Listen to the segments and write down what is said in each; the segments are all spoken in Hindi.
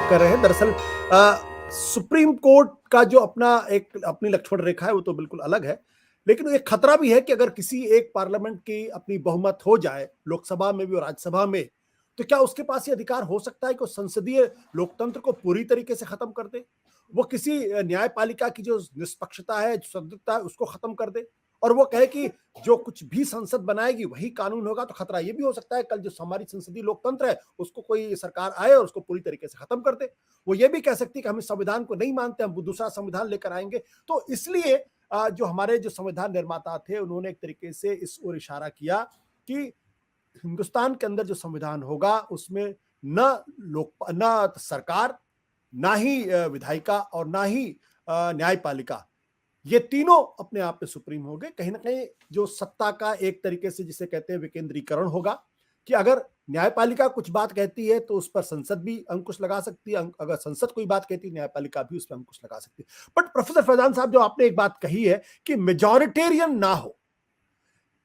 कर रहे हैं। दरअसल सुप्रीम कोर्ट का जो अपनी लक्ष्मण रेखा है वो तो बिल्कुल अलग है, लेकिन एक खतरा भी है कि अगर किसी एक पार्लियामेंट की अपनी बहुमत हो जाए लोकसभा में भी और राज्यसभा में, तो क्या उसके पास ये अधिकार हो सकता है कि वो संसदीय लोकतंत्र को पूरी तरीके से खत्म कर दे? वो किसी न्यायपालिका की जो निष्पक्षता है, जो स्वतंत्रता है, उसको खत्म कर दे और वो कहे कि जो कुछ भी संसद बनाएगी वही कानून होगा। तो खतरा ये भी हो सकता है कल जो हमारी संसदीय लोकतंत्र है उसको कोई सरकार आए और उसको पूरी तरीके से खत्म कर दे। वो ये भी कह सकती है कि हम इस संविधान को नहीं मानते, हम दूसरा संविधान लेकर आएंगे। तो इसलिए जो हमारे जो संविधान निर्माता थे उन्होंने एक तरीके से इस ओर इशारा किया कि हिंदुस्तान के अंदर जो संविधान होगा उसमें न सरकार, ना ही विधायिका और ना ही न्यायपालिका, ये तीनों अपने आप में सुप्रीम हो गए। कहीं ना कहीं जो सत्ता का एक तरीके से जिसे कहते हैं विकेंद्रीकरण होगा कि अगर न्यायपालिका कुछ बात कहती है तो उस पर संसद भी अंकुश लगा सकती है, अगर संसद कोई बात कहती है न्यायपालिका भी उस पर अंकुश लगा सकती है। बट प्रोफेसर फैजान साहब, जो आपने एक बात कही है कि मेजॉरिटेरियन ना हो,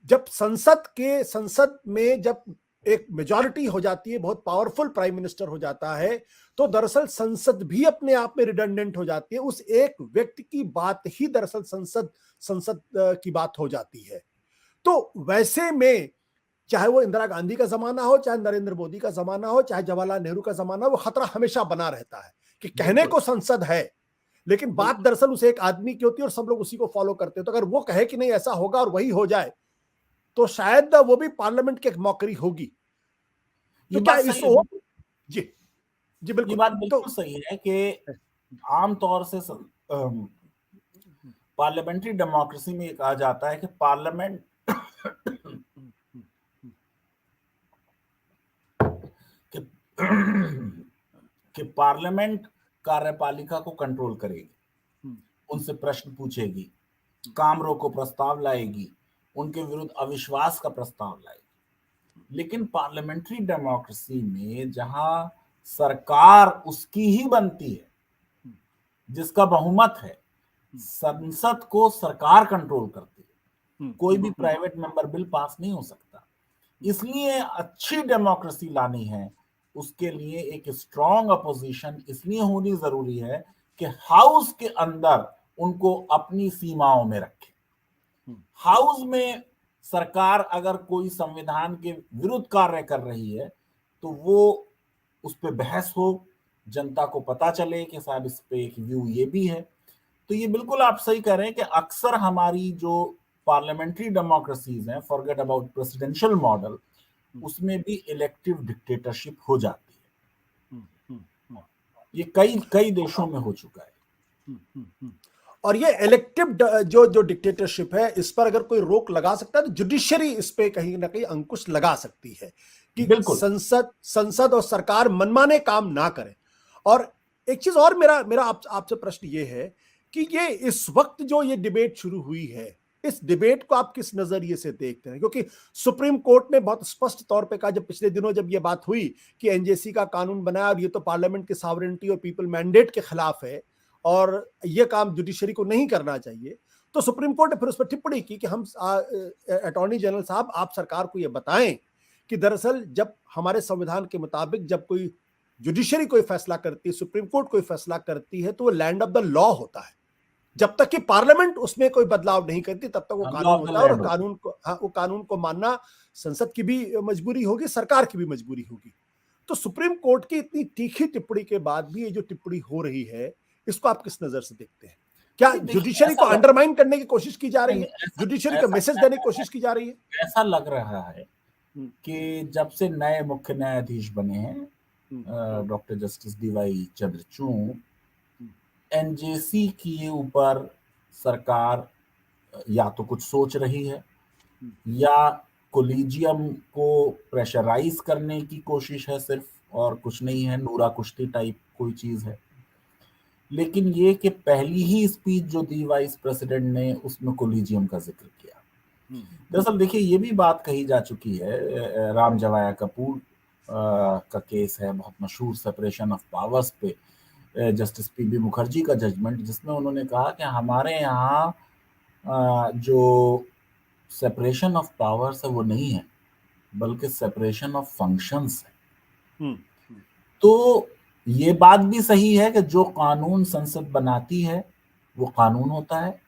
जब संसद में जब एक मेजॉरिटी हो जाती है, बहुत पावरफुल प्राइम मिनिस्टर हो जाता है, तो दरअसल संसद भी अपने आप में रिडंडेंट हो जाती है। उस एक व्यक्ति की बात ही दरअसल संसद संसद की बात हो जाती है। तो वैसे में चाहे वो इंदिरा गांधी का जमाना हो, चाहे नरेंद्र मोदी का जमाना हो, चाहे जवाहरलाल नेहरू का जमाना हो, वो खतरा हमेशा बना रहता है कि कहने को संसद है लेकिन बात दरअसल उस एक आदमी की होती है और सब लोग उसी को फॉलो करते हैं। तो अगर वो कहे कि नहीं ऐसा होगा और वही हो जाए तो शायद वो भी पार्लियामेंट की एक मौकरी होगी। तो ये क्या बात इस सही है। ओर जी जी ये बिल्कुल। बात तो बिल्कुल सही है कि आमतौर से पार्लियामेंट्री डेमोक्रेसी में ये कहा जाता है कि पार्लियामेंट कि, कि पार्लियामेंट कार्यपालिका को कंट्रोल करेगी, उनसे प्रश्न पूछेगी, काम रोको प्रस्ताव लाएगी, उनके विरुद्ध अविश्वास का प्रस्ताव लाएगी। लेकिन पार्लियामेंट्री डेमोक्रेसी में जहां सरकार उसकी ही बनती है जिसका बहुमत है, संसद को सरकार कंट्रोल करती है, कोई भी प्राइवेट मेंबर बिल पास नहीं हो सकता। इसलिए अच्छी डेमोक्रेसी लानी है, उसके लिए एक स्ट्रॉन्ग अपोजिशन इसलिए होनी जरूरी है कि हाउस के अंदर उनको अपनी सीमाओं में रखे। हाउस में सरकार अगर कोई संविधान के विरुद्ध कार्य कर रही है तो वो उस पर बहस हो, जनता को पता चले कि साहब इस पे एक व्यू ये भी है। तो ये बिल्कुल आप सही कह रहे हैं कि अक्सर हमारी जो पार्लियामेंट्री डेमोक्रेसीज हैं, फॉरगेट अबाउट प्रेसिडेंशियल मॉडल, उसमें भी इलेक्टिव डिक्टेटरशिप हो जाती है। ये कई कई देशों में हो चुका है। और ये इलेक्टिव जो डिक्टेटरशिप है, इस पर अगर कोई रोक लगा सकता है तो जुडिशरी इस पे कहीं ना कहीं अंकुश लगा सकती है कि संसद और सरकार मनमाने काम ना करें। और एक चीज और मेरा आपसे प्रश्न ये है कि ये इस वक्त जो ये डिबेट शुरू हुई है, इस डिबेट को आप किस नजरिए से देखते हैं? क्योंकि सुप्रीम कोर्ट ने बहुत स्पष्ट तौर पे कहा, जब पिछले दिनों जब ये बात हुई कि एनजेसी का कानून बनाया और ये तो पार्लियामेंट की सॉवरेनिटी और पीपल मैंडेट के खिलाफ है और ये काम जुडिशरी को नहीं करना चाहिए, तो सुप्रीम कोर्ट ने फिर उस पर टिप्पणी की कि हम अटॉर्नी जनरल साहब, आप सरकार को ये बताएं कि दरअसल जब हमारे संविधान के मुताबिक जब कोई जुडिशरी कोई फैसला करती है, सुप्रीम कोर्ट कोई फैसला करती है, तो वो लैंड ऑफ द लॉ होता है। जब तक कि पार्लियामेंट उसमें कोई बदलाव नहीं करती तब तक वो कानून होता है और वो कानून को मानना संसद की भी मजबूरी होगी, सरकार की भी मजबूरी होगी। तो सुप्रीम कोर्ट की इतनी तीखी टिप्पणी के बाद भी ये जो टिप्पणी हो रही है, इसको आप किस नजर से देखते हैं? क्या जुडिशरी को अंडरमाइन करने की कोशिश की जा रही है? जुडिशरी को मैसेज देने की कोशिश की जा रही है? ऐसा लग रहा है कि जब से नए मुख्य न्यायाधीश बने हैं doctor justice D Y Chandrachud, NJC के ऊपर सरकार या तो कुछ सोच रही है या कोलिजियम को प्रेशराइज करने की कोशिश है सिर्फ, और कुछ नहीं है, नूरा कुश्ती टाइप कोई चीज है। लेकिन ये कि पहली ही स्पीच जो दी वाइस प्रेसिडेंट ने, उसमें कोलिजियम का जिक्र किया। दरअसल देखिए, ये भी बात कही जा चुकी है, राम जवाया कपूर का केस है बहुत मशहूर, सेपरेशन ऑफ पावर्स पे, जस्टिस पीबी मुखर्जी का जजमेंट, जिसमें उन्होंने कहा कि हमारे यहाँ जो सेपरेशन ऑफ पावर्स है वो नहीं है, बल्कि सेपरेशन ऑफ फंक्शंस है। तो ये बात भी सही है कि जो कानून संसद बनाती है वो कानून होता है,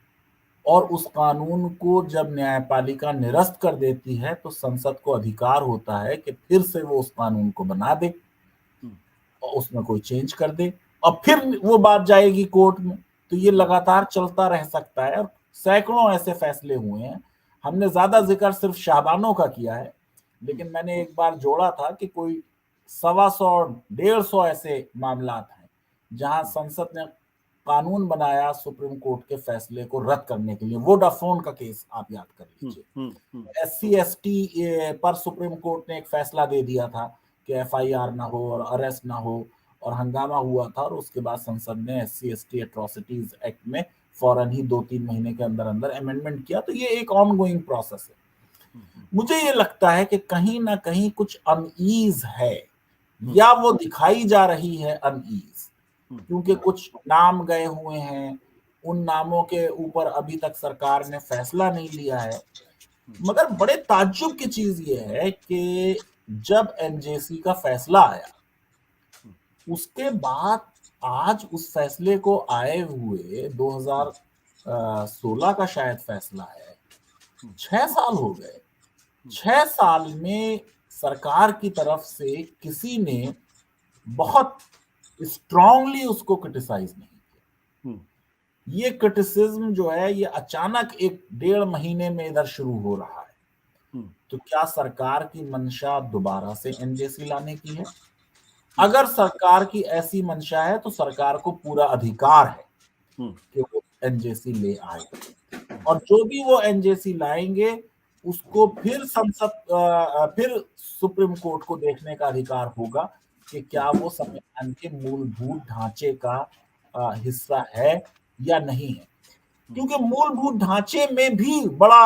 और उस कानून को जब न्यायपालिका निरस्त कर देती है तो संसद को अधिकार होता है कि फिर से वो उस कानून को बना दे और उसमें कोई चेंज कर दे, और फिर वो बात जाएगी कोर्ट में। तो ये लगातार चलता रह सकता है, और सैकड़ों ऐसे फैसले हुए हैं। हमने ज्यादा जिक्र सिर्फ शाहबानों का किया है, लेकिन मैंने एक बार जोड़ा था कि कोई 125 150 ऐसे मामलात हैं जहां संसद ने कानून बनाया सुप्रीम कोर्ट के फैसले को रद्द करने के लिए। वोडाफोन का केस आप याद कर लीजिए, SC/ST पर सुप्रीम कोर्ट ने एक फैसला दे दिया था कि FIR ना हो और अरेस्ट ना हो, और हंगामा हुआ था, और उसके बाद संसद ने SC/ST एट्रोसिटीज एक्ट में फौरन ही 2-3 महीने के अंदर अंदर अमेंडमेंट किया। तो ये एक ऑनगोइंग प्रोसेस है। मुझे ये लगता है कि कहीं ना कहीं कुछ अनईज है, या वो दिखाई जा रही है अनईज, क्योंकि कुछ नाम गए हुए हैं, उन नामों के ऊपर अभी तक सरकार ने फैसला नहीं लिया है। मगर बड़े ताज्जुब की चीज ये है कि जब NJC का फैसला आया, उसके बाद आज उस फैसले को आए हुए 2016 का शायद फैसला है, 6 साल हो गए। 6 साल में सरकार की तरफ से किसी ने बहुत स्ट्रांगली उसको क्रिटिसाइज नहीं किया। ये क्रिटिसिज्म जो है ये अचानक 1-1.5 महीने में इधर शुरू हो रहा है। तो क्या सरकार की मंशा दोबारा से NJC लाने की है? अगर सरकार की ऐसी मंशा है तो सरकार को पूरा अधिकार है कि वो NJC ले आए, और जो भी वो NJC लाएंगे उसको फिर फिर सुप्रीम कोर्ट को देखने का अधिकार होगा कि क्या वो संविधान के मूलभूत ढांचे का हिस्सा है या नहीं है। क्योंकि मूलभूत ढांचे में भी बड़ा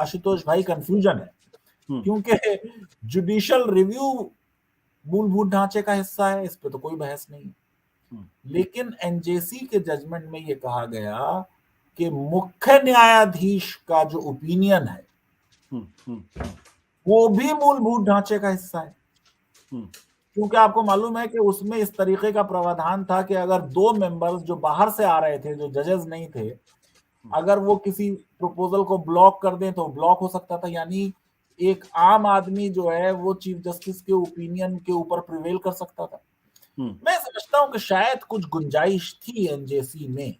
आशुतोष भाई कंफ्यूजन है, क्योंकि जुडिशियल रिव्यू मूलभूत ढांचे का हिस्सा है, इस पे तो कोई बहस नहीं। लेकिन NJC के जजमेंट में ये कहा गया कि मुख्य न्यायाधीश का जो ओपिनियन है वो भी मूलभूत ढांचे का हिस्सा है। क्योंकि आपको मालूम है कि उसमें इस तरीके का प्रावधान था कि अगर 2 मेंबर्स जो बाहर से आ रहे थे, जो जजेस नहीं थे, अगर वो किसी प्रपोजल को ब्लॉक कर दें तो ब्लॉक हो सकता था। यानी एक आम आदमी जो है वो चीफ जस्टिस के ओपिनियन के ऊपर प्रिवेल कर सकता था। मैं समझता हूं कि शायद कुछ गुंजाइश थी NJC में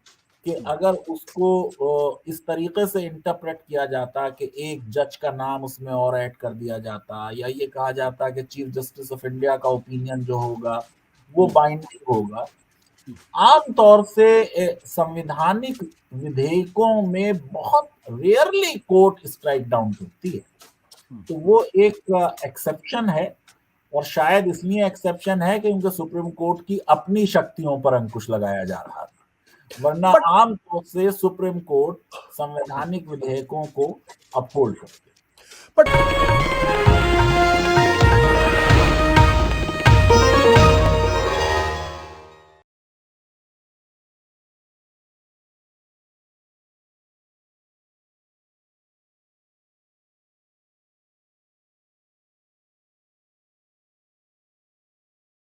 कि अगर उसको इस तरीके से इंटरप्रेट किया जाता कि एक जज का नाम उसमें और ऐड कर दिया जाता, या ये कहा जाता कि चीफ जस्टिस ऑफ इंडिया का ओपिनियन जो होगा वो बाइंडिंग होगा। आमतौर से संवैधानिक विधेयकों में बहुत रेयरली कोर्ट स्ट्राइक डाउन करती है, तो वो एक एक्सेप्शन है, और शायद इसलिए एक्सेप्शन है कि उनके सुप्रीम कोर्ट की अपनी शक्तियों पर अंकुश लगाया जा रहा था, वरना आमतौर से सुप्रीम कोर्ट संवैधानिक विधेयकों को अपहोल्ड करती है।